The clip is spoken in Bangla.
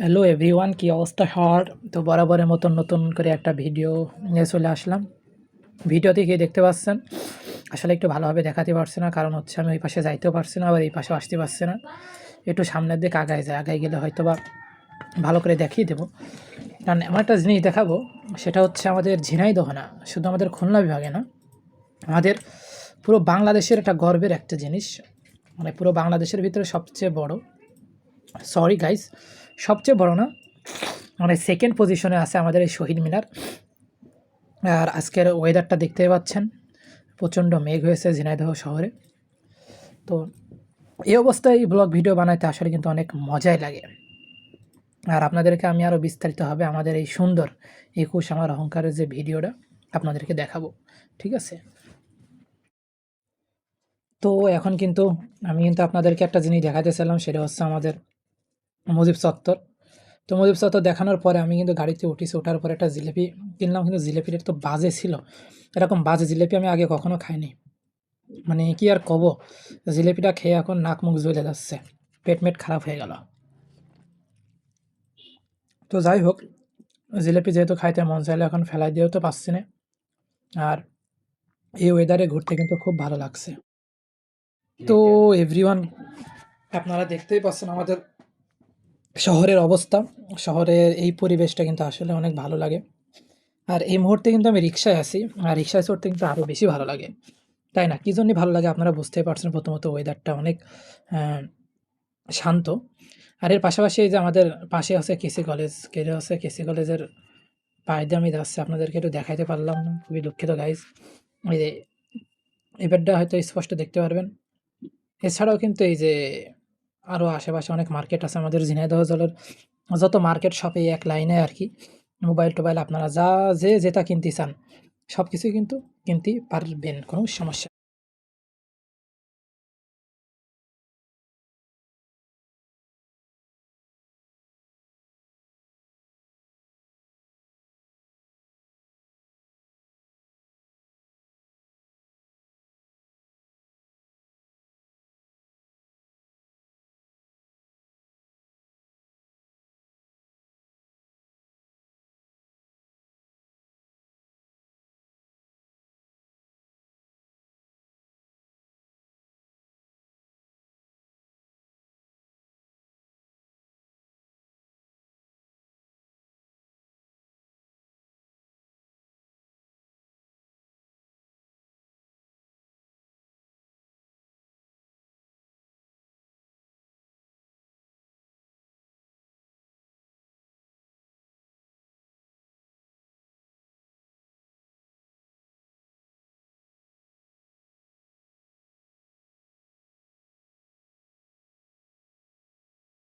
হ্যালো এভরিওয়ান, কি অবস্থা সবার? তো বরাবরের মতন নতুন করে একটা ভিডিও নিয়ে চলে আসলাম। ভিডিওতে গিয়ে দেখতে পাচ্ছেন আসলে একটু ভালোভাবে দেখাতে পারছি না, কারণ হচ্ছে আমি ওই পাশে যাইতেও পারছি না, আবার এই পাশেও আসতে পারছি না। একটু সামনের দিকে আগায় যায়, আগায় গেলে হয়তো বা ভালো করে দেখিয়ে দেবো। কারণ এমন একটা জিনিস দেখাবো, সেটা হচ্ছে আমাদের ঝিনাইদহ না, শুধু আমাদের খুলনা বিভাগে না, আমাদের পুরো বাংলাদেশের একটা গর্বের একটা জিনিস। মানে পুরো বাংলাদেশের ভিতরে সবচেয়ে বড়, সরি গাইস, সবচেয়ে বড় না, মানে সেকেন্ড পজিশনে আছে আমাদের এই শহীদ মিনার। আর আজকের ওয়েদারটা দেখতেই পাচ্ছেন, প্রচণ্ড মেঘ হয়েছে ঝিনাইদহ শহরে। তো এই অবস্থায় এই ব্লগ ভিডিও বানাইতে আসলে কিন্তু অনেক মজাই লাগে। আর আপনাদেরকে আমি আরও বিস্তারিতভাবে আমাদের এই সুন্দর ২১ আমার অহংকারের যে ভিডিওটা আপনাদেরকে দেখাবো, ঠিক আছে? তো এখন কিন্তু আমি আপনাদেরকে একটা জিনিস দেখাতে চাইলাম, সেটা হচ্ছে আমাদের মুজিব চত্বর। তো মুজিব চত্বর দেখানোর পরে আমি কিন্তু গাড়িতে উঠেছি, ওঠার পরে একটা জিলিপি কিনলাম, কিন্তু জিলিপিটা তো বাজে ছিল। এরকম বাজে জিলিপি আমি আগে কখনো খাইনি। মানে কি আর কব, জিলিপিটা খেয়ে এখন নাক মুখ জ্বলে যাচ্ছে, পেট খারাপ হয়ে গেল। তো যাই হোক, জিলিপি যেহেতু খাইতে মন চাইলে এখন ফেলাই দিয়েও তো পাচ্ছি না। আর এই ওয়েদারে ঘুরতে কিন্তু খুব ভালো লাগছে। তো এভরিওয়ান, আপনারা দেখতেই পাচ্ছেন আমাদের শহরের অবস্থা। শহরের এই পরিবেশটা কিন্তু আসলে অনেক ভালো লাগে। আর এই মুহূর্তে কিন্তু আমি রিক্সায় আছি, আর রিক্সায় চড়তে কিন্তু আরও বেশি ভালো লাগে, তাই না? কী জন্যই ভালো লাগে আপনারা বুঝতেই পারছেন। প্রথমত ওয়েদারটা অনেক শান্ত। আর এর পাশাপাশি এই যে আমাদের পাশে আছে কেসি কলেজ, কেটে আছে কেসি কলেজের পায়ে দিয়ে আমি যাচ্ছি, আপনাদেরকে একটু দেখাইতে পারলাম না, খুবই দুঃখিত গাইজ। এই যে এবারটা হয়তো স্পষ্ট দেখতে পারবেন। এছাড়াও কিন্তু এই যে আরও আশেপাশে অনেক মার্কেট আছে আমাদের ঝিনাইদহ জেলার। যত মার্কেট সব এই এক লাইনে আর কি। মোবাইল-টোবাইল আপনারা যা যে যেটা কিনতে চান সব কিছুই কিন্তু কিনতে পারবেন, কোনো সমস্যা